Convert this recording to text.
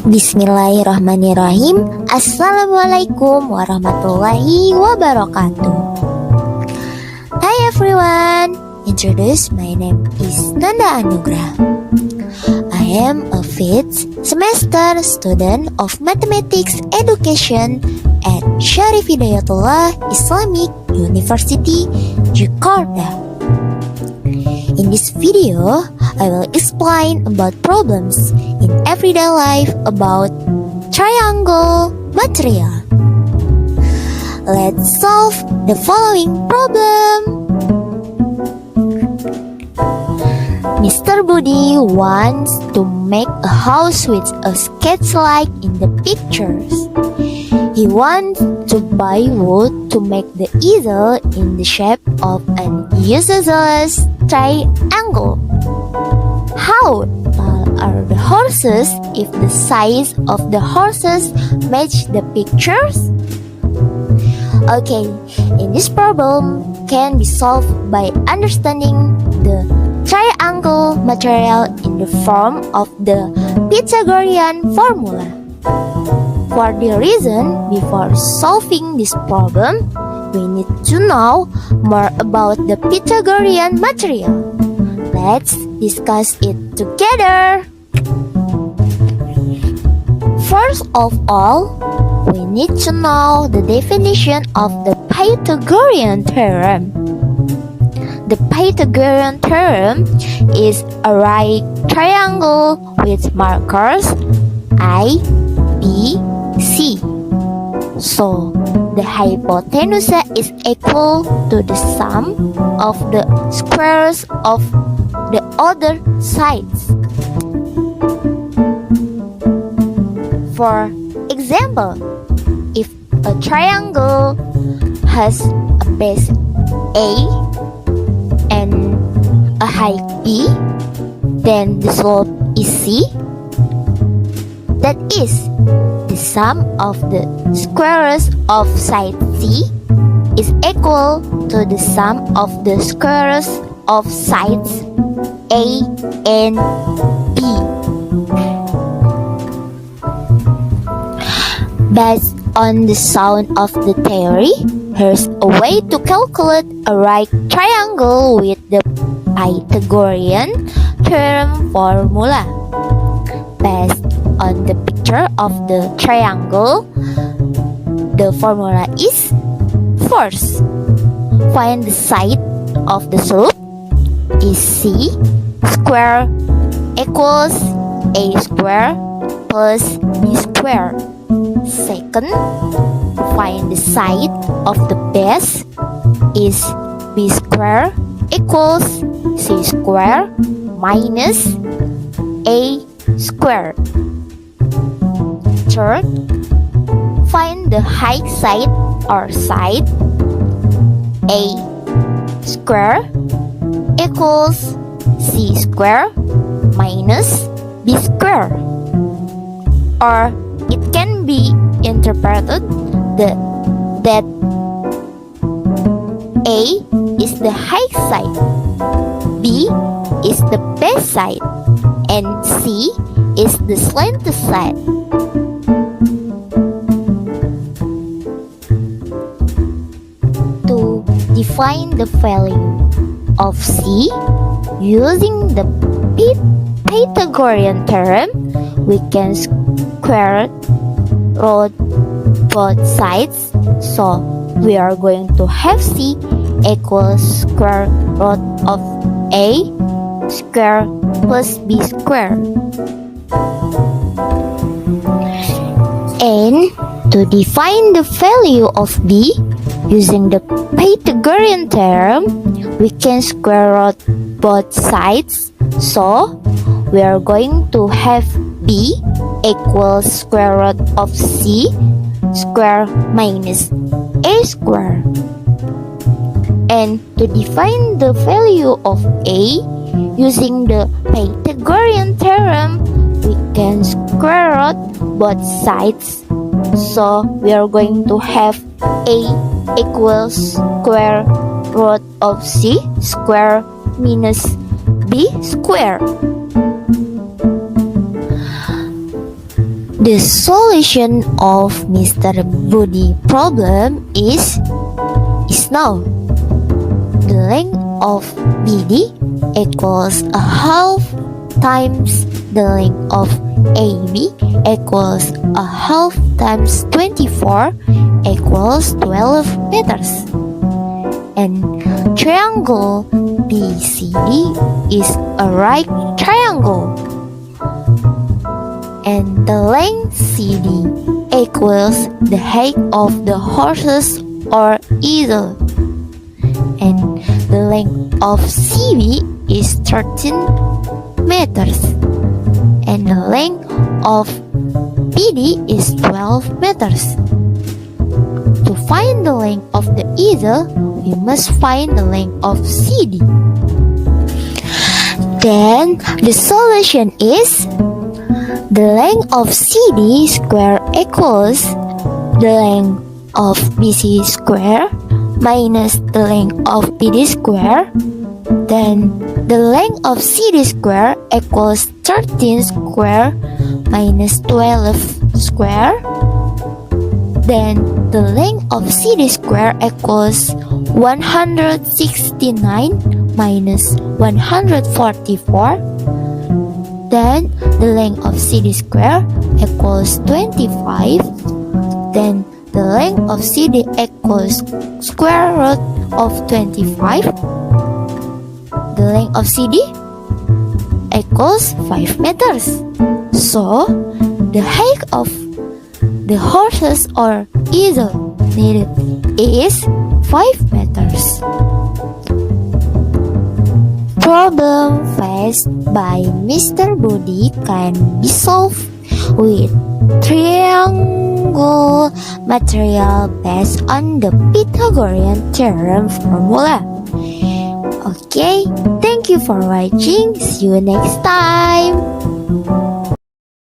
Bismillahirrahmanirrahim. Assalamualaikum warahmatullahi wabarakatuh. Hi everyone. Introduce, my name is Nanda Anugrah. I am a 5th semester student of mathematics education at Syarif Hidayatullah Islamic University, Jakarta. In this video, I will explain about problems in everyday life about triangle material. Let's solve the following problem. Mr. Budi wants to make a house with a sketch like in the pictures. He wants to buy wood to make the easel in the shape of an isosceles triangle. How tall are the horses if the size of the horses match the pictures? Okay, in this problem can be solved by understanding the triangle material in the form of the Pythagorean formula. For the reason, before solving this problem, we need to know more about the Pythagorean material. Let's discuss it together. First of all, we need to know the definition of the Pythagorean theorem. The Pythagorean theorem is a right triangle with markers I, B, C. So, the hypotenuse is equal to the sum of the squares of the other sides. For example, if a triangle has a base A and a height B, then the slope is C. That is, the sum of the squares of side C is equal to the sum of the squares of sides A and B. Based on the sound of the theory, here's a way to calculate a right triangle with the Pythagorean theorem formula. Based on the picture of the triangle, the formula is: first, find the side of the slope is C square equals A square plus B square. Second, find the side of the base is B square equals C square minus A square. Third, find the height side or side A square equals C square minus B square. Or it can be interpreted that A is the height side, B is the base side, and C is the slanted side. To define the value of C using the Pythagorean theorem, we can square root both sides. So we are going to have C equals square root of A square plus B square. And to define the value of B using the Pythagorean theorem, we can square root both sides. So we are going to have B equals square root of C square minus A square. And to define the value of A using the Pythagorean theorem, we can square root both sides. So we are going to have A equals square root of C square minus B square. The solution of Mr. Budi problem is now. The length of BD equals a half times the length of AB equals a half times 24 equals 12 meters. And triangle BCD is a right triangle. And the length CD equals the height of the horses or easel. And the length of CB is 13 meters. And the length of BD is 12 meters. To find the length of the easel, we must find the length of CD. Then the solution is the length of CD square equals the length of BC square minus the length of BD square. Then the length of CD square equals 13 square minus 12 square. Then the length of CD square equals 169 minus 144. Then the length of CD square equals 25. Then the length of CD equals square root of 25. The length of CD equals 5 meters. So the height of the horses or easel needed is 5 meters. Problem faced by Mr. Budi can be solved with triangle material based on the Pythagorean theorem formula. Okay, thank you for watching. See you next time.